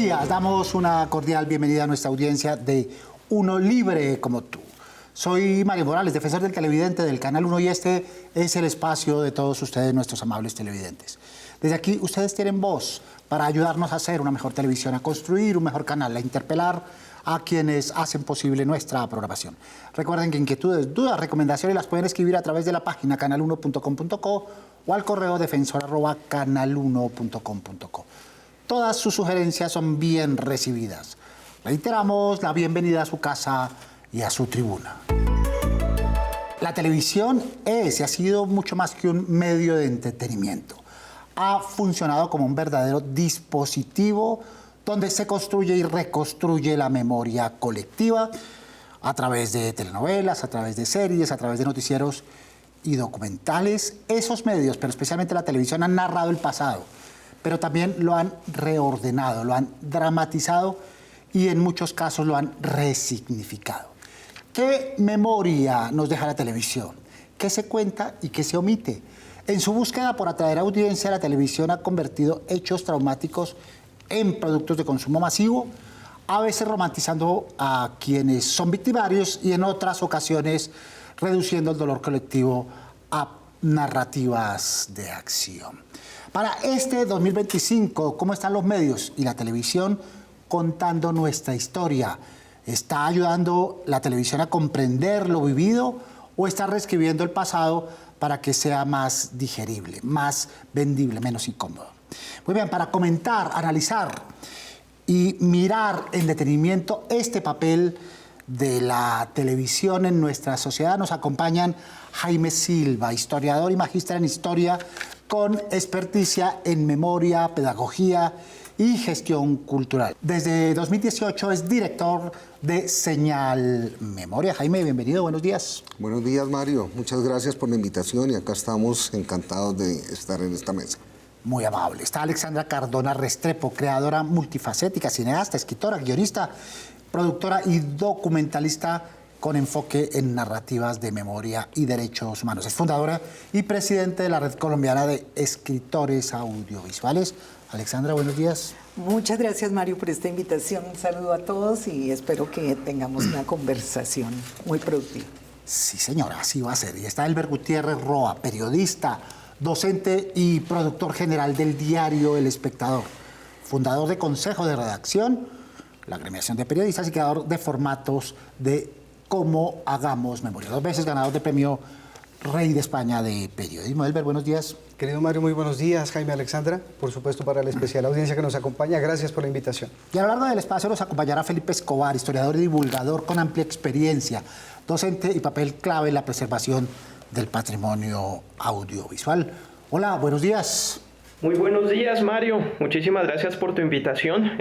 días, damos una cordial bienvenida a nuestra audiencia de Uno Libre como tú. Soy Mario Morales, defensor del televidente del Canal 1 y este es el espacio de todos ustedes, nuestros amables televidentes. Desde aquí ustedes tienen voz para ayudarnos a hacer una mejor televisión, a construir un mejor canal, a interpelar a quienes hacen posible nuestra programación. Recuerden que inquietudes, dudas, recomendaciones las pueden escribir a través de la página canal1.com.co o al correo defensor@canal1.com.co. Todas sus sugerencias son bien recibidas. Reiteramos la bienvenida a su casa y a su tribuna. La televisión es y ha sido mucho más que un medio de entretenimiento. Ha funcionado como un verdadero dispositivo donde se construye y reconstruye la memoria colectiva a través de telenovelas, a través de series, a través de noticieros y documentales. Esos medios, pero especialmente la televisión, han narrado el pasado, pero también lo han reordenado, lo han dramatizado y en muchos casos lo han resignificado. ¿Qué memoria nos deja la televisión? ¿Qué se cuenta y qué se omite? En su búsqueda por atraer audiencia, la televisión ha convertido hechos traumáticos en productos de consumo masivo, a veces romantizando a quienes son victimarios y en otras ocasiones reduciendo el dolor colectivo a narrativas de acción. Para este 2025, ¿cómo están los medios y la televisión contando nuestra historia? ¿Está ayudando la televisión a comprender lo vivido o está reescribiendo el pasado para que sea más digerible, más vendible, menos incómodo? Muy bien, para comentar, analizar y mirar en detenimiento este papel de la televisión en nuestra sociedad, nos acompañan Jaime Silva, historiador y magíster en historia con experticia en memoria, pedagogía y gestión cultural. Desde 2018 es director de Señal Memoria. Jaime, bienvenido, buenos días. Buenos días, Mario. Muchas gracias por la invitación y acá estamos encantados de estar en esta mesa. Muy amable. Está Alexandra Cardona Restrepo, creadora multifacética, cineasta, escritora, guionista, productora y documentalista con enfoque en narrativas de memoria y derechos humanos. Es fundadora y presidente de la Red Colombiana de Escritores Audiovisuales. Alexandra, buenos días. Muchas gracias, Mario, por esta invitación. Un saludo a todos y espero que tengamos una conversación muy productiva. Sí, señora, así va a ser. Y está Elber Gutiérrez Roa, periodista, docente y productor general del diario El Espectador, fundador de Consejo de Redacción, la agremiación de periodistas y creador de formatos de Cómo Hagamos Memoria. 2 veces ganador de premio Rey de España de Periodismo. Elber, buenos días. Querido Mario, muy buenos días. Jaime, Alexandra, por supuesto para la especial audiencia que nos acompaña. Gracias por la invitación. Y a lo largo del espacio nos acompañará Felipe Escobar, historiador y divulgador con amplia experiencia, docente y papel clave en la preservación del patrimonio audiovisual. Hola, buenos días. Muy buenos días, Mario. Muchísimas gracias por tu invitación.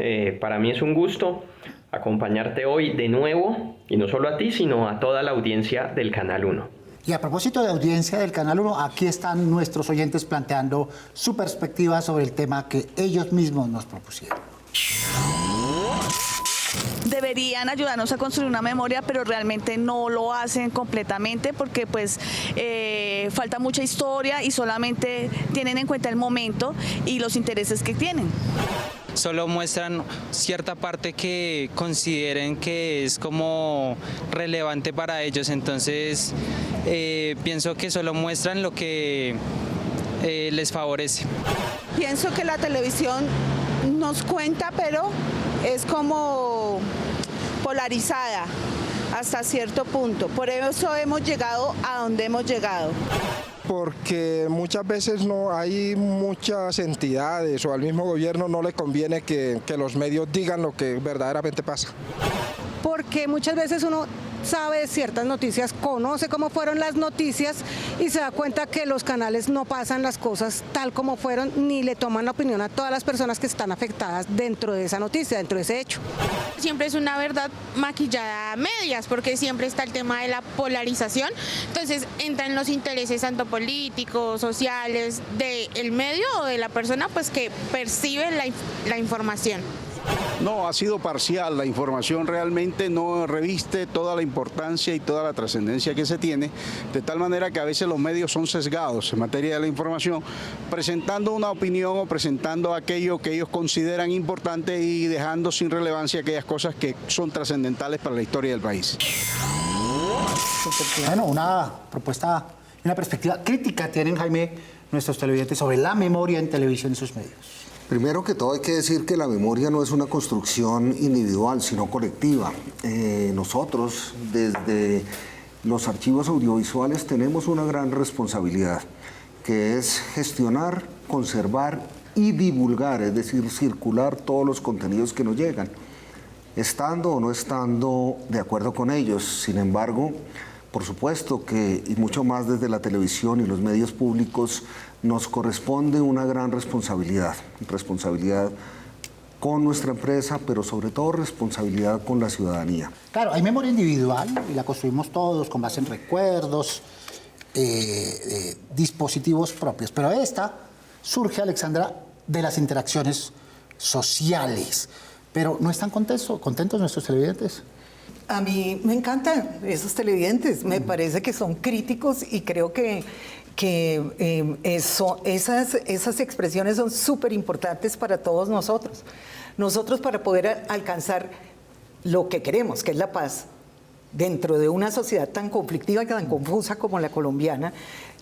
Para mí es un gusto acompañarte hoy de nuevo, y no solo a ti, sino a toda la audiencia del Canal 1. Y a propósito de audiencia del Canal 1, aquí están nuestros oyentes planteando su perspectiva sobre el tema que ellos mismos nos propusieron. Deberían ayudarnos a construir una memoria, pero realmente no lo hacen completamente porque pues falta mucha historia y solamente tienen en cuenta el momento y los intereses que tienen. Solo muestran cierta parte que consideren que es como relevante para ellos, entonces pienso que solo muestran lo que les favorece. Pienso que la televisión nos cuenta, pero es como polarizada hasta cierto punto. Por eso hemos llegado a donde hemos llegado. Porque muchas veces no hay muchas entidades o al mismo gobierno no le conviene que los medios digan lo que verdaderamente pasa. Porque muchas veces uno sabe de ciertas noticias, conoce cómo fueron las noticias y se da cuenta que los canales no pasan las cosas tal como fueron ni le toman la opinión a todas las personas que están afectadas dentro de esa noticia, dentro de ese hecho. Siempre es una verdad maquillada a medias porque siempre está el tema de la polarización, entonces entran los intereses tanto políticos, sociales, del medio o de la persona pues que percibe la información. No, ha sido parcial. La información realmente no reviste toda la importancia y toda la trascendencia que se tiene, de tal manera que a veces los medios son sesgados en materia de la información, presentando una opinión o presentando aquello que ellos consideran importante y dejando sin relevancia aquellas cosas que son trascendentales para la historia del país. Bueno, una propuesta, una perspectiva crítica tienen, Jaime, nuestros televidentes sobre la memoria en televisión y sus medios. Primero que todo hay que decir que la memoria no es una construcción individual, sino colectiva. Nosotros, desde los archivos audiovisuales, tenemos una gran responsabilidad, que es gestionar, conservar y divulgar, es decir, circular todos los contenidos que nos llegan, estando o no estando de acuerdo con ellos. Sin embargo, por supuesto que, y mucho más desde la televisión y los medios públicos, nos corresponde una gran responsabilidad con nuestra empresa, pero sobre todo responsabilidad con la ciudadanía. Claro, hay memoria individual y la construimos todos con base en recuerdos, dispositivos propios, pero esta surge, Alexandra, de las interacciones sociales. Pero ¿no están contentos nuestros televidentes? A mí me encantan esos televidentes, me parece que son críticos y creo que esas expresiones son súper importantes para todos nosotros. Nosotros, para poder alcanzar lo que queremos, que es la paz, dentro de una sociedad tan conflictiva y tan confusa como la colombiana,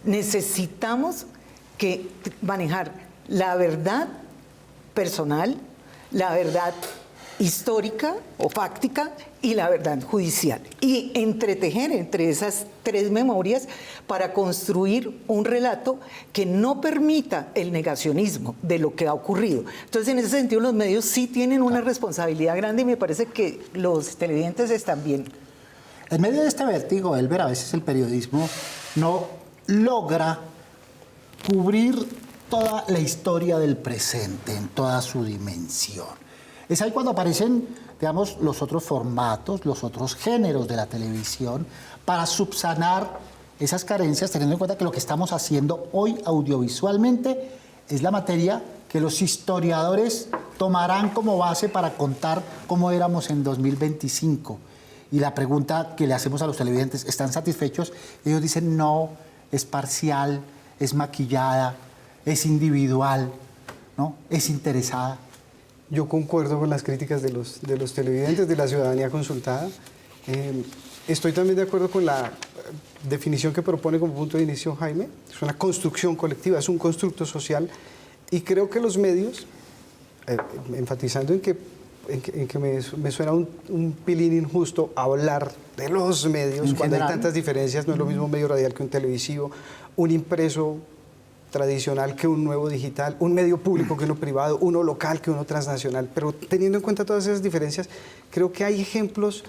necesitamos manejar la verdad personal, la verdad histórica o fáctica y la verdad judicial, y entretejer entre esas tres memorias para construir un relato que no permita el negacionismo de lo que ha ocurrido. Entonces, en ese sentido, los medios sí tienen una responsabilidad grande y me parece que los televidentes están bien. En medio de este vértigo, Elber, a veces el periodismo no logra cubrir toda la historia del presente en toda su dimensión. Es ahí cuando aparecen, digamos, los otros formatos, los otros géneros de la televisión para subsanar esas carencias, teniendo en cuenta que lo que estamos haciendo hoy audiovisualmente es la materia que los historiadores tomarán como base para contar cómo éramos en 2025. Y la pregunta que le hacemos a los televidentes, ¿están satisfechos? Ellos dicen no, es parcial, es maquillada, es individual, ¿no? Es interesada. Yo concuerdo con las críticas de los televidentes, de la ciudadanía consultada. Estoy también de acuerdo con la definición que propone como punto de inicio Jaime. Es una construcción colectiva, es un constructo social. Y creo que los medios, enfatizando en que me suena un pilín injusto hablar de los medios cuando hay tantas diferencias, no es lo mismo un medio radial que un televisivo, un impreso tradicional que un nuevo digital, un medio público que uno privado, uno local que uno transnacional. Pero teniendo en cuenta todas esas diferencias, creo que hay ejemplos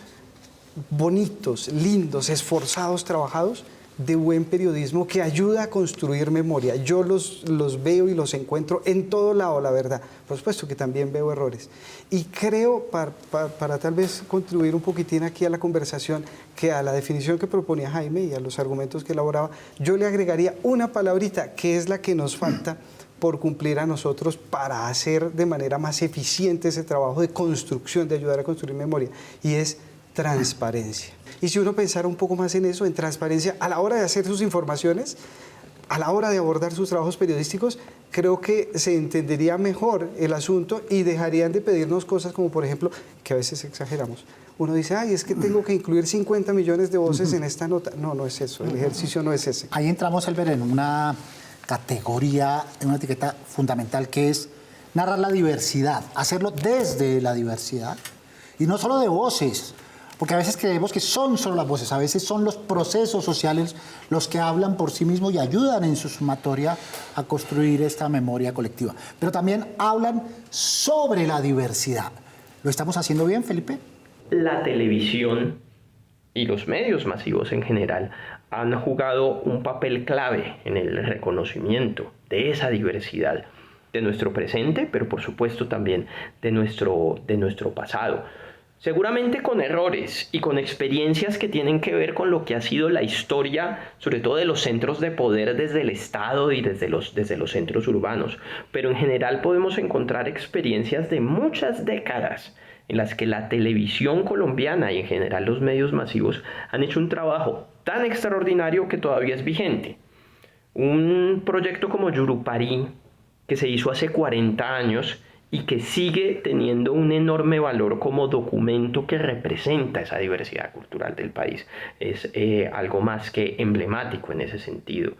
bonitos, lindos, esforzados, trabajados, de buen periodismo que ayuda a construir memoria. Yo los veo y los encuentro en todo lado, la verdad. Por supuesto que también veo errores. Y creo, para tal vez contribuir un poquitín aquí a la conversación, que a la definición que proponía Jaime y a los argumentos que elaboraba, yo le agregaría una palabrita que es la que nos falta por cumplir a nosotros para hacer de manera más eficiente ese trabajo de construcción, de ayudar a construir memoria, y es transparencia. Y si uno pensara un poco más en eso, en transparencia, a la hora de hacer sus informaciones, a la hora de abordar sus trabajos periodísticos, creo que se entendería mejor el asunto y dejarían de pedirnos cosas como, por ejemplo, que a veces exageramos. Uno dice, ay, es que tengo que incluir 50 millones de voces en esta nota. No, no es eso, el ejercicio no es ese. Ahí entramos, Elber, en una categoría, en una etiqueta fundamental que es narrar la diversidad, hacerlo desde la diversidad y no solo de voces. Porque a veces creemos que son solo las voces, a veces son los procesos sociales los que hablan por sí mismos y ayudan en su sumatoria a construir esta memoria colectiva. Pero también hablan sobre la diversidad. ¿Lo estamos haciendo bien, Felipe? La televisión y los medios masivos en general han jugado un papel clave en el reconocimiento de esa diversidad, de nuestro presente, pero por supuesto también de nuestro pasado. seguramente con errores y con experiencias que tienen que ver con lo que ha sido la historia, sobre todo de los centros de poder desde el Estado y desde los centros urbanos. Pero en general podemos encontrar experiencias de muchas décadas en las que la televisión colombiana y en general los medios masivos han hecho un trabajo tan extraordinario que todavía es vigente. Un proyecto como Yurupari, que se hizo hace 40 años, y que sigue teniendo un enorme valor como documento que representa esa diversidad cultural del país. Es algo más que emblemático en ese sentido.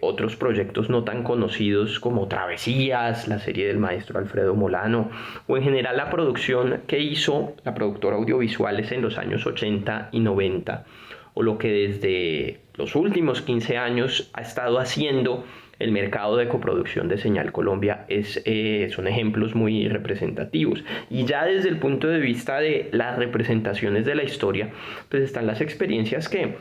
Otros proyectos no tan conocidos como Travesías, la serie del maestro Alfredo Molano, o en general la producción que hizo la productora Audiovisuales en los años 80 y 90, o lo que desde los últimos 15 años ha estado haciendo el mercado de coproducción de Señal Colombia. Son ejemplos muy representativos. Y ya desde el punto de vista de las representaciones de la historia, pues están las experiencias que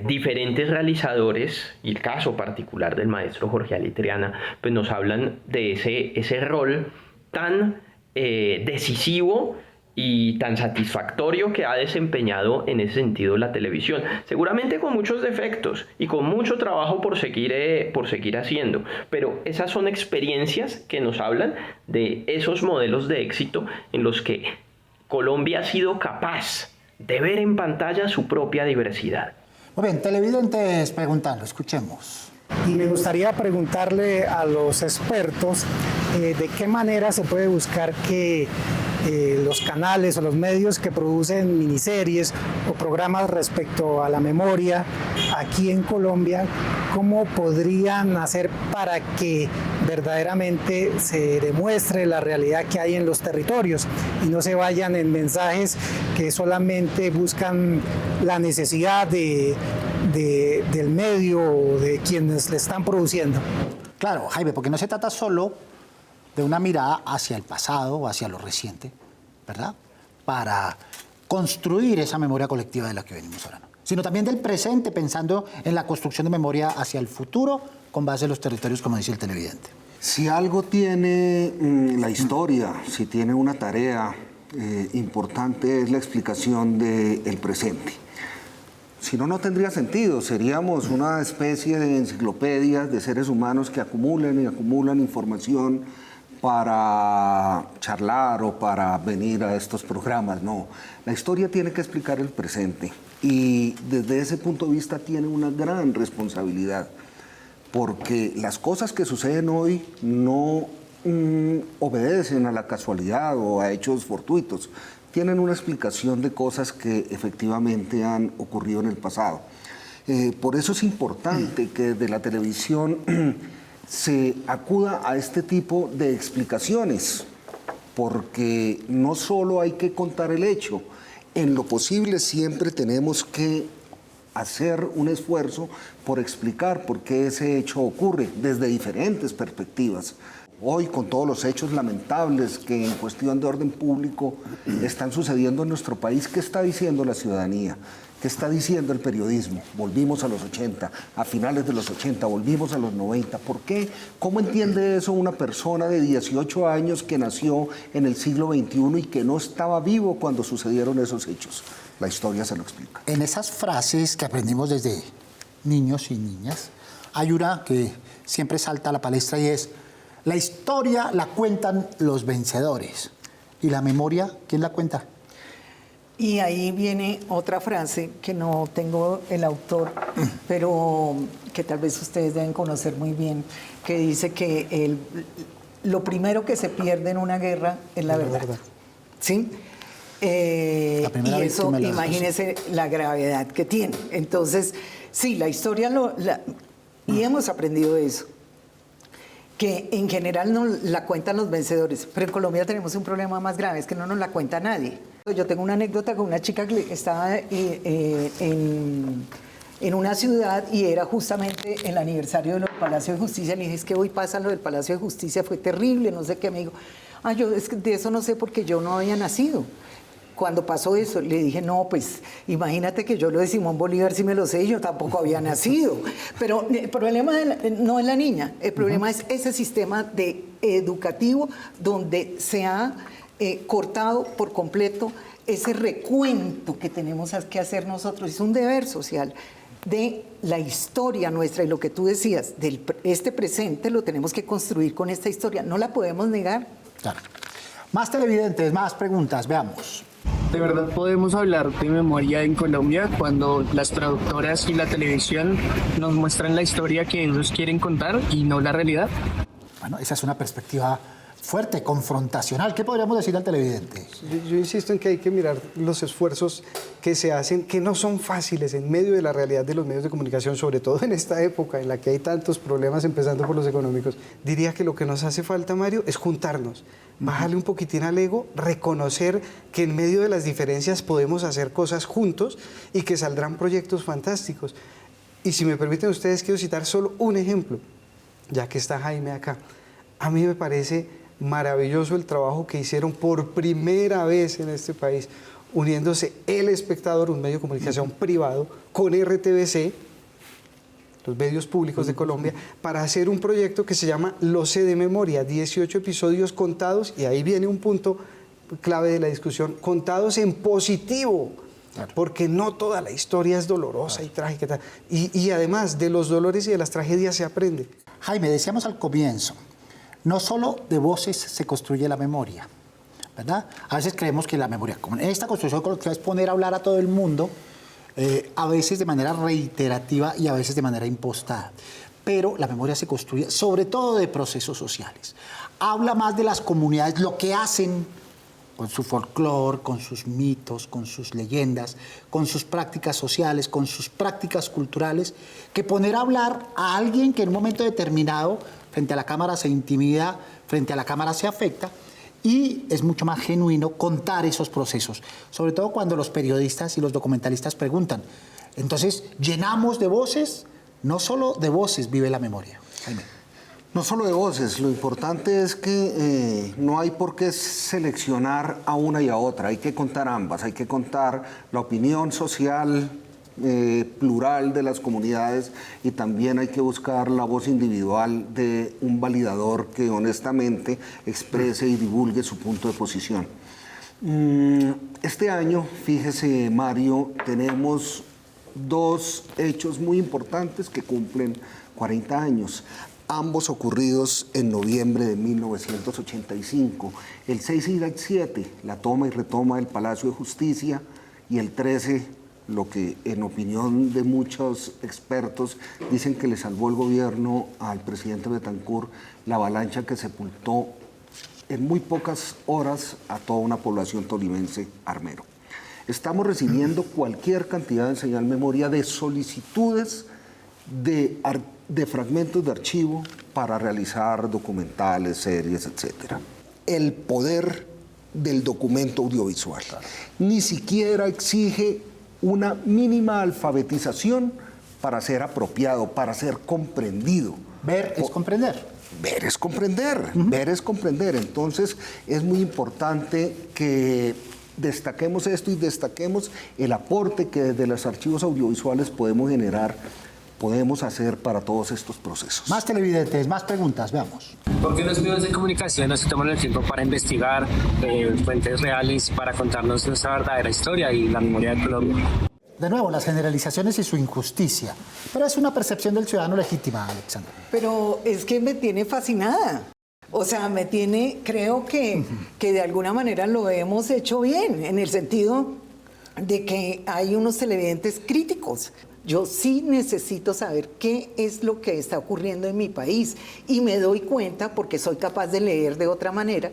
diferentes realizadores, y el caso particular del maestro Jorge Ali Triana, pues nos hablan de ese rol tan decisivo y tan satisfactorio que ha desempeñado en ese sentido la televisión, seguramente con muchos defectos y con mucho trabajo por seguir haciendo, pero esas son experiencias que nos hablan de esos modelos de éxito en los que Colombia ha sido capaz de ver en pantalla su propia diversidad. Muy bien, televidentes preguntando, escuchemos. Y me gustaría preguntarle a los expertos de qué manera se puede buscar que los canales o los medios que producen miniseries o programas respecto a la memoria aquí en Colombia, ¿cómo podrían hacer para que verdaderamente se demuestre la realidad que hay en los territorios y no se vayan en mensajes que solamente buscan la necesidad del medio o de quienes le están produciendo? Claro, Jaime, porque no se trata solo de una mirada hacia el pasado o hacia lo reciente, ¿verdad? Para construir esa memoria colectiva de la que venimos hablando, sino también del presente, pensando en la construcción de memoria hacia el futuro con base en los territorios, como dice el televidente. Si algo tiene la historia, si tiene una tarea importante, es la explicación del presente. Si no, no tendría sentido. Seríamos una especie de enciclopedias de seres humanos que acumulan y acumulan información para charlar o para venir a estos programas. No, la historia tiene que explicar el presente y desde ese punto de vista tiene una gran responsabilidad, porque las cosas que suceden hoy no obedecen a la casualidad o a hechos fortuitos, tienen una explicación de cosas que efectivamente han ocurrido en el pasado. Por eso es importante que desde la televisión se acuda a este tipo de explicaciones, porque no solo hay que contar el hecho, en lo posible siempre tenemos que hacer un esfuerzo por explicar por qué ese hecho ocurre desde diferentes perspectivas. Hoy, con todos los hechos lamentables que en cuestión de orden público están sucediendo en nuestro país, ¿qué está diciendo la ciudadanía? ¿Qué está diciendo el periodismo? Volvimos a los 80, a finales de los 80, volvimos a los 90. ¿Por qué? ¿Cómo entiende eso una persona de 18 años que nació en el siglo XXI y que no estaba vivo cuando sucedieron esos hechos? La historia se lo explica. En esas frases que aprendimos desde niños y niñas, hay una que siempre salta a la palestra y es: la historia la cuentan los vencedores. ¿Y la memoria, quién la cuenta? Y ahí viene otra frase que no tengo el autor, pero que tal vez ustedes deben conocer muy bien, que dice que lo primero que se pierde en una guerra es la verdad. ¿Sí? Y eso, imagínense la gravedad que tiene. Entonces, sí, la historia y hemos aprendido eso, que en general nos la cuentan los vencedores, pero en Colombia tenemos un problema más grave, es que no nos la cuenta nadie. Yo tengo una anécdota con una chica que estaba en una ciudad y era justamente el aniversario del Palacio de Justicia. Le dije, es que hoy pasa lo del Palacio de Justicia, fue terrible, no sé qué. Me dijo, yo es que de eso no sé porque yo no había nacido. Cuando pasó eso, le dije, no, pues imagínate que yo lo de Simón Bolívar sí me lo sé y yo tampoco había nacido. Pero el problema no es la niña, el problema es ese sistema educativo donde se ha cortado por completo ese recuento que tenemos que hacer nosotros. Es un deber social de la historia nuestra, y lo que tú decías, este presente lo tenemos que construir con esta historia, no la podemos negar. Claro. Más televidentes, más preguntas, veamos. ¿De verdad podemos hablar de memoria en Colombia cuando las productoras y la televisión nos muestran la historia que ellos quieren contar y no la realidad? Bueno, esa es una perspectiva fuerte, confrontacional. ¿Qué podríamos decir al televidente? Yo insisto en que hay que mirar los esfuerzos que se hacen, que no son fáciles en medio de la realidad de los medios de comunicación, sobre todo en esta época en la que hay tantos problemas, empezando por los económicos. Diría que lo que nos hace falta, Mario, es juntarnos, bajarle un poquitín al ego, reconocer que en medio de las diferencias podemos hacer cosas juntos y que saldrán proyectos fantásticos. Y si me permiten ustedes, quiero citar solo un ejemplo, ya que está Jaime acá. A mí me parece maravilloso el trabajo que hicieron por primera vez en este país, uniéndose El Espectador, un medio de comunicación privado, con RTBC, los medios públicos de Colombia, para hacer un proyecto que se llama Lo sé de memoria, 18 episodios contados, y ahí viene un punto clave de la discusión, contados en positivo, porque no toda la historia es dolorosa y trágica, y además de los dolores y de las tragedias se aprende. Jaime, decíamos al comienzo, no solo de voces se construye la memoria, ¿verdad? A veces creemos que la memoria, como esta construcción colectiva, es poner a hablar a todo el mundo, a veces de manera reiterativa y a veces de manera impostada. Pero la memoria se construye sobre todo de procesos sociales. Habla más de las comunidades, lo que hacen con su folclore, con sus mitos, con sus leyendas, con sus prácticas sociales, con sus prácticas culturales, que poner a hablar a alguien que en un momento determinado frente a la cámara se intimida, frente a la cámara se afecta, y es mucho más genuino contar esos procesos, sobre todo cuando los periodistas y los documentalistas preguntan. Entonces, llenamos de voces, no solo de voces vive la memoria. Jaime. No solo de voces, lo importante es que no hay por qué seleccionar a una y a otra, hay que contar ambas, hay que contar la opinión social plural de las comunidades, y también hay que buscar la voz individual de un validador que honestamente exprese y divulgue su punto de posición. Este año, fíjese Mario, tenemos dos hechos muy importantes que cumplen 40 años. Ambos ocurridos en noviembre de 1985. El 6 y el 7, la toma y retoma del Palacio de Justicia, y el 13, lo que en opinión de muchos expertos dicen que le salvó el gobierno al presidente Betancourt, la avalancha que sepultó en muy pocas horas a toda una población tolimense armero. Estamos recibiendo cualquier cantidad de señal memoria de solicitudes de fragmentos de archivo para realizar documentales, series, etc. El poder del documento audiovisual ni siquiera exige una mínima alfabetización para ser apropiado, para ser comprendido. Ver es comprender. Ver es comprender, ver es comprender. Entonces es muy importante que destaquemos esto y destaquemos el aporte que desde los archivos audiovisuales podemos generar, podemos hacer para todos estos procesos. Más televidentes, más preguntas, veamos. ¿Por qué los medios de comunicación no se toman el tiempo para investigar fuentes reales, para contarnos nuestra verdadera historia y la memoria de Colombia? De nuevo, las generalizaciones y su injusticia. Pero es una percepción del ciudadano legítima, Alexandra. Pero es que me tiene fascinada. O sea, me tiene, creo que de alguna manera lo hemos hecho bien, en el sentido de que hay unos televidentes críticos. Yo sí necesito saber qué es lo que está ocurriendo en mi país, y me doy cuenta, porque soy capaz de leer de otra manera,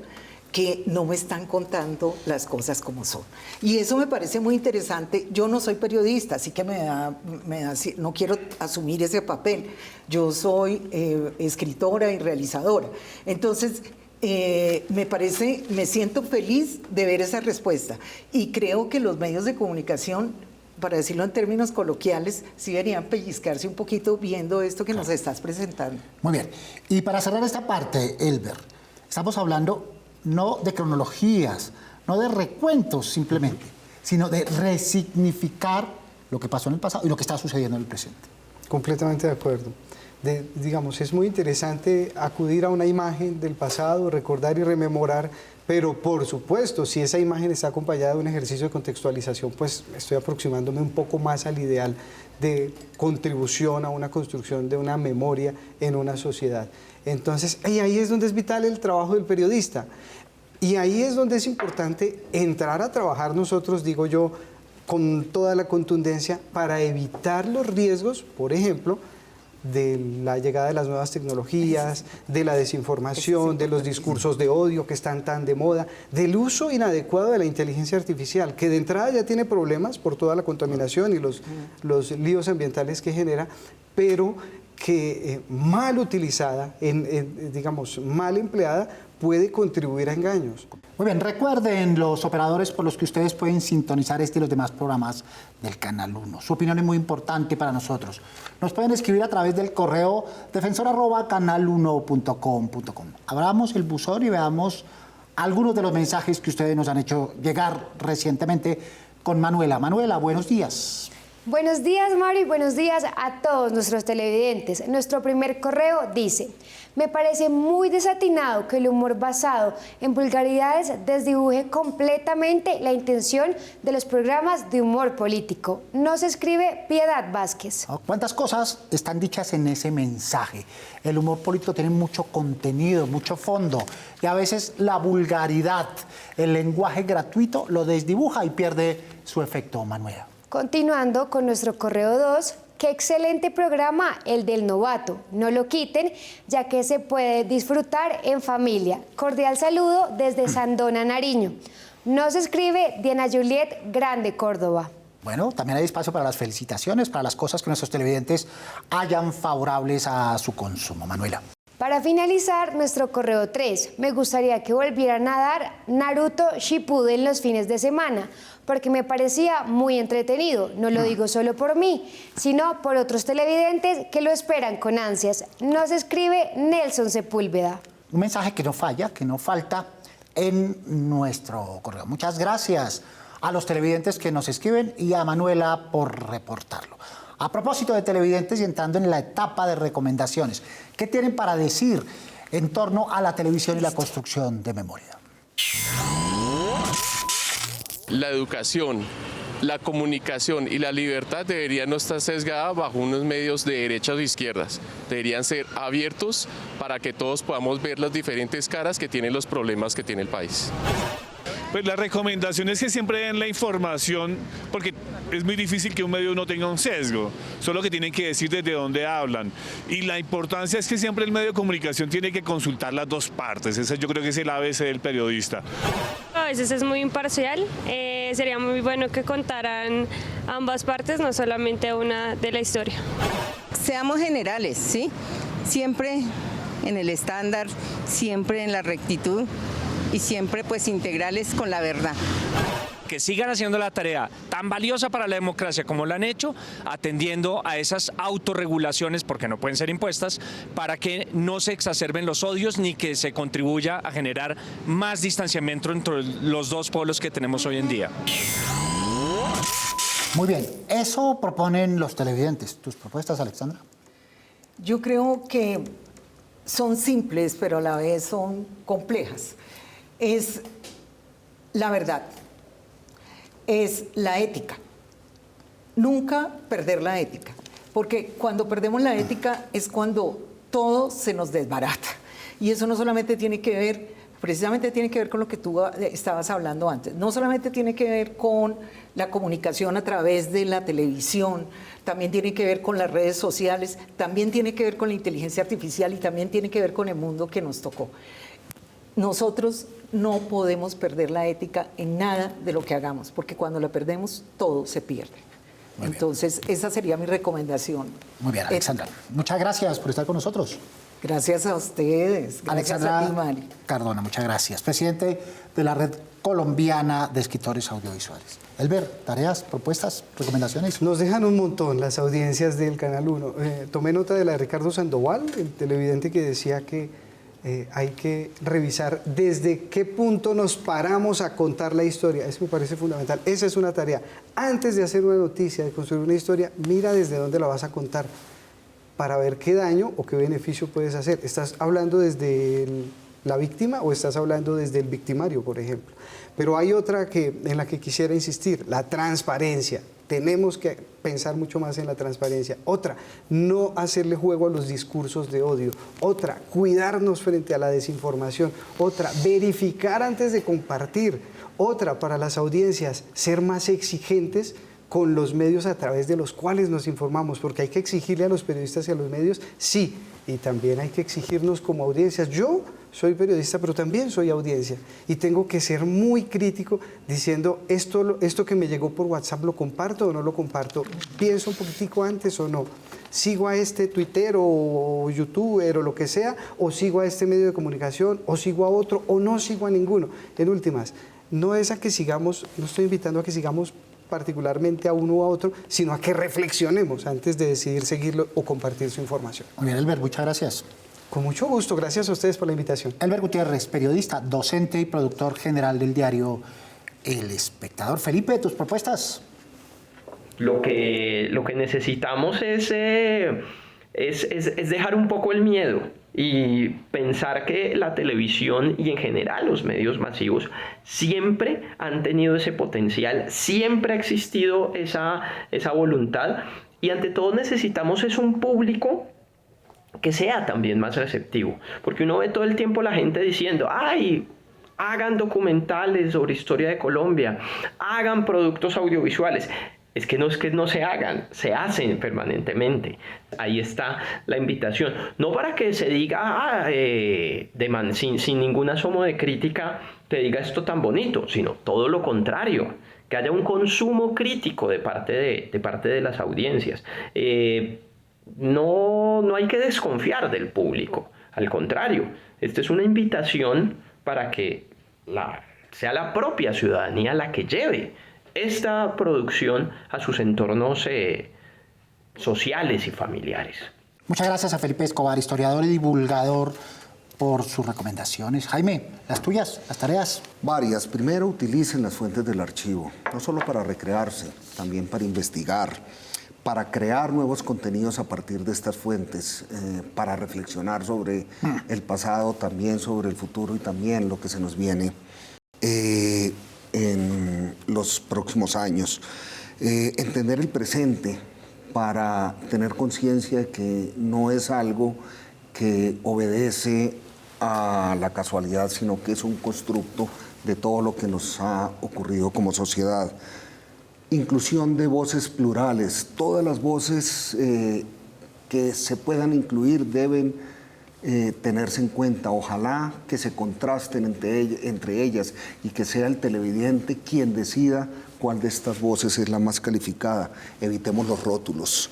que no me están contando las cosas como son. Y eso me parece muy interesante. Yo no soy periodista, así que no quiero asumir ese papel. Yo soy escritora y realizadora. Entonces, me siento feliz de ver esa respuesta. Y creo que los medios de comunicación, para decirlo en términos coloquiales, sí deberían pellizcarse un poquito viendo esto que nos estás presentando. Muy bien. Y para cerrar esta parte, Elber, estamos hablando no de cronologías, no de recuentos simplemente, sino de resignificar lo que pasó en el pasado y lo que está sucediendo en el presente. Completamente de acuerdo. digamos, es muy interesante acudir a una imagen del pasado, recordar y rememorar, pero por supuesto, si esa imagen está acompañada de un ejercicio de contextualización, pues estoy aproximándome un poco más al ideal de contribución a una construcción de una memoria en una sociedad. Entonces, ahí es donde es vital el trabajo del periodista. Y ahí es donde es importante entrar a trabajar nosotros, digo yo, con toda la contundencia para evitar los riesgos, por ejemplo, de la llegada de las nuevas tecnologías, de la desinformación, de los discursos de odio que están tan de moda, del uso inadecuado de la inteligencia artificial, que de entrada ya tiene problemas por toda la contaminación y los líos ambientales que genera, pero que mal utilizada, digamos, mal empleada, puede contribuir a engaños. Muy bien, recuerden los operadores por los que ustedes pueden sintonizar este y los demás programas del Canal 1. Su opinión es muy importante para nosotros. Nos pueden escribir a través del correo defensor@canal1.com.com. Abramos el buzón y veamos algunos de los mensajes que ustedes nos han hecho llegar recientemente con Manuela. Manuela, buenos días. Buenos días, Mario, y buenos días a todos nuestros televidentes. Nuestro primer correo dice: me parece muy desatinado que el humor basado en vulgaridades desdibuje completamente la intención de los programas de humor político. Nos escribe Piedad Vázquez. ¿Cuántas cosas están dichas en ese mensaje? El humor político tiene mucho contenido, mucho fondo, y a veces la vulgaridad, el lenguaje gratuito, lo desdibuja y pierde su efecto, Manuela. Continuando con nuestro correo 2, qué excelente programa el del novato. No lo quiten, ya que se puede disfrutar en familia. Cordial saludo desde Sandona, Nariño. Nos escribe Diana Juliet Grande, Córdoba. Bueno, también hay espacio para las felicitaciones, para las cosas que nuestros televidentes hayan favorables a su consumo. Manuela. Para finalizar, nuestro correo 3, me gustaría que volvieran a dar Naruto Shippuden los fines de semana, porque me parecía muy entretenido. No lo digo solo por mí, sino por otros televidentes que lo esperan con ansias. Nos escribe Nelson Sepúlveda. Un mensaje que no falla, que no falta en nuestro correo. Muchas gracias a los televidentes que nos escriben y a Manuela por reportarlo. A propósito de televidentes y entrando en la etapa de recomendaciones, ¿qué tienen para decir en torno a la televisión y la construcción de memoria? La educación, la comunicación y la libertad deberían no estar sesgadas bajo unos medios de derechas o izquierdas. Deberían ser abiertos para que todos podamos ver las diferentes caras que tienen los problemas que tiene el país. Pues la recomendación es que siempre den la información, porque es muy difícil que un medio no tenga un sesgo, solo que tienen que decir desde dónde hablan. Y la importancia es que siempre el medio de comunicación tiene que consultar las dos partes, ese yo creo que es el ABC del periodista. A veces es muy imparcial, sería muy bueno que contaran ambas partes, no solamente una de la historia. Seamos generales, ¿sí? Siempre en el estándar, siempre en la rectitud y siempre pues integrales con la verdad. Que sigan haciendo la tarea tan valiosa para la democracia como la han hecho, atendiendo a esas autorregulaciones, porque no pueden ser impuestas, para que no se exacerben los odios ni que se contribuya a generar más distanciamiento entre los dos polos que tenemos hoy en día. Muy bien, eso proponen los televidentes. ¿Tus propuestas, Alexandra? Yo creo que son simples, pero a la vez son complejas. Es la verdad, es la ética. Nunca perder la ética, porque cuando perdemos la ética es cuando todo se nos desbarata. Y eso no solamente tiene que ver, precisamente tiene que ver con lo que tú estabas hablando antes, no solamente tiene que ver con la comunicación a través de la televisión, también tiene que ver con las redes sociales, también tiene que ver con la inteligencia artificial y también tiene que ver con el mundo que nos tocó. Nosotros no podemos perder la ética en nada de lo que hagamos, porque cuando la perdemos, todo se pierde. Entonces, esa sería mi recomendación. Muy bien, Alexandra. Muchas gracias por estar con nosotros. Gracias a ustedes. Gracias Alexandra a ti, Mari. Cardona, muchas gracias. Presidente de la Red Colombiana de Escritores Audiovisuales. Elber, tareas, propuestas, recomendaciones. Nos dejan un montón las audiencias del Canal 1. Tomé nota de la de Ricardo Sandoval, el televidente que decía que hay que revisar desde qué punto nos paramos a contar la historia. Eso me parece fundamental. Esa es una tarea. Antes de hacer una noticia, de construir una historia, mira desde dónde la vas a contar. para ver qué daño o qué beneficio puedes hacer. ¿Estás hablando desde la víctima o estás hablando desde el victimario, por ejemplo? Pero hay otra en la que quisiera insistir, la transparencia. Tenemos que pensar mucho más en la transparencia. Otra, no hacerle juego a los discursos de odio. Otra, cuidarnos frente a la desinformación. Otra, verificar antes de compartir. Otra, para las audiencias, ser más exigentes con los medios a través de los cuales nos informamos, porque hay que exigirle a los periodistas y a los medios, sí, y también hay que exigirnos como audiencias. Yo soy periodista, pero también soy audiencia, y tengo que ser muy crítico diciendo, esto que me llegó por WhatsApp, ¿lo comparto o no lo comparto? ¿Pienso un poquitico antes o no? ¿Sigo a este tuitero o youtuber o lo que sea? ¿O sigo a este medio de comunicación? ¿O sigo a otro? ¿O no sigo a ninguno? En últimas, no es a que sigamos, no estoy invitando a que sigamos particularmente a uno u a otro, sino a que reflexionemos antes de decidir seguirlo o compartir su información. Muy bien, Elber, muchas gracias. Con mucho gusto, gracias a ustedes por la invitación. Elber Gutiérrez, periodista, docente y productor general del diario El Espectador. Felipe, ¿tus propuestas? Lo que necesitamos es dejar un poco el miedo y pensar que la televisión y en general los medios masivos siempre han tenido ese potencial, siempre ha existido esa voluntad, y ante todo necesitamos es un público que sea también más receptivo, porque uno ve todo el tiempo la gente diciendo, ¡ay! Hagan documentales sobre historia de Colombia, hagan productos audiovisuales. Es que no se hagan, se hacen permanentemente. Ahí está la invitación. No para que se diga, sin ningún asomo de crítica, te diga esto tan bonito, sino todo lo contrario, que haya un consumo crítico de parte de las audiencias. No hay que desconfiar del público, al contrario, esta es una invitación para que sea la propia ciudadanía la que lleve esta producción a sus entornos sociales y familiares. Muchas gracias a Felipe Escobar, historiador y divulgador, por sus recomendaciones. Jaime, las tuyas, las tareas. Varias. Primero, utilicen las fuentes del archivo, no solo para recrearse, también para investigar, para crear nuevos contenidos a partir de estas fuentes, para reflexionar sobre el pasado, también sobre el futuro y también lo que se nos viene en los próximos años. Entender el presente para tener conciencia de que no es algo que obedece a la casualidad, sino que es un constructo de todo lo que nos ha ocurrido como sociedad. Inclusión de voces plurales. Todas las voces que se puedan incluir deben tenerse en cuenta. Ojalá que se contrasten entre ellas y que sea el televidente quien decida cuál de estas voces es la más calificada. Evitemos los rótulos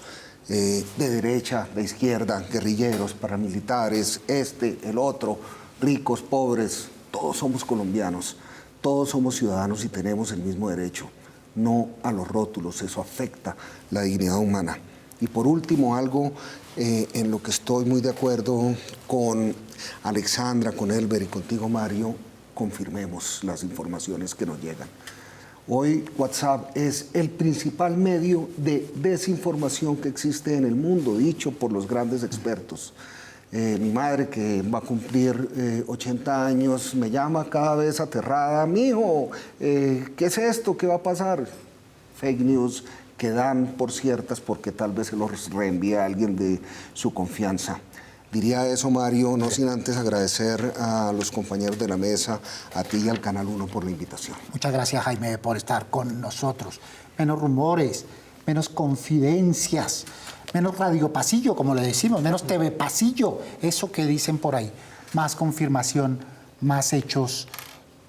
de derecha, de izquierda, guerrilleros, paramilitares, el otro, ricos, pobres. Todos somos colombianos, todos somos ciudadanos y tenemos el mismo derecho. No a los rótulos, eso afecta la dignidad humana. Y por último, algo en lo que estoy muy de acuerdo con Alexandra, con Elber y contigo, Mario, confirmemos las informaciones que nos llegan. Hoy WhatsApp es el principal medio de desinformación que existe en el mundo, dicho por los grandes expertos. Mi madre, que va a cumplir 80 años, me llama cada vez aterrada: mijo, ¿qué es esto? ¿Qué va a pasar? Fake news que dan por ciertas porque tal vez se los reenvía a alguien de su confianza. Diría eso, Mario, no sin antes agradecer a los compañeros de la mesa, a ti y al Canal 1 por la invitación. Muchas gracias, Jaime, por estar con nosotros. Menos rumores, menos confidencias, menos radio pasillo, como le decimos, menos TV pasillo, eso que dicen por ahí. Más confirmación, más hechos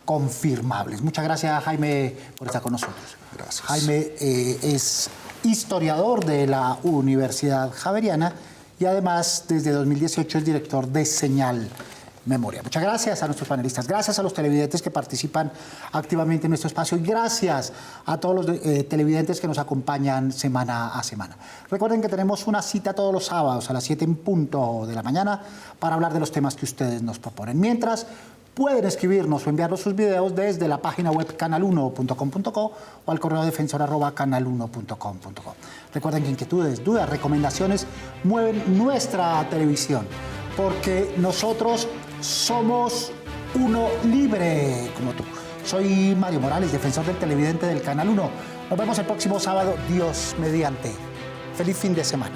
confirmables. Muchas gracias, Jaime, por estar con nosotros. Gracias. Jaime es historiador de la Universidad Javeriana y además desde 2018 es director de Señal Memoria. Muchas gracias a nuestros panelistas, gracias a los televidentes que participan activamente en nuestro espacio y gracias a todos los televidentes que nos acompañan semana a semana. Recuerden que tenemos una cita todos los sábados a las 7 en punto de la mañana para hablar de los temas que ustedes nos proponen. Mientras, pueden escribirnos o enviarnos sus videos desde la página web canal1.com.co o al correo defensor@canal1.com.co. Recuerden que inquietudes, dudas, recomendaciones mueven nuestra televisión, porque nosotros somos uno libre como tú. Soy Mario Morales, defensor del televidente del Canal 1. Nos vemos el próximo sábado, Dios mediante. Feliz fin de semana.